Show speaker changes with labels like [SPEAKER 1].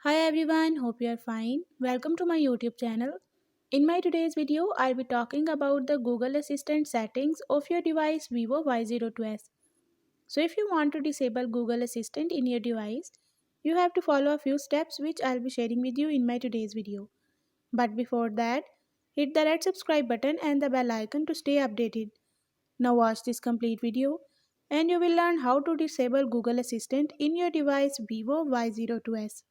[SPEAKER 1] Hi everyone, hope you are fine. Welcome to my YouTube channel. In my today's video, I'll be talking about the Google Assistant settings of your device Vivo Y02s. So if you want to disable Google Assistant in your device, you have to follow a few steps which I'll be sharing with you in my today's video. But before that, hit the red subscribe button and the bell icon to stay updated. Now watch this complete video and you will learn how to disable Google Assistant in your device Vivo Y02s.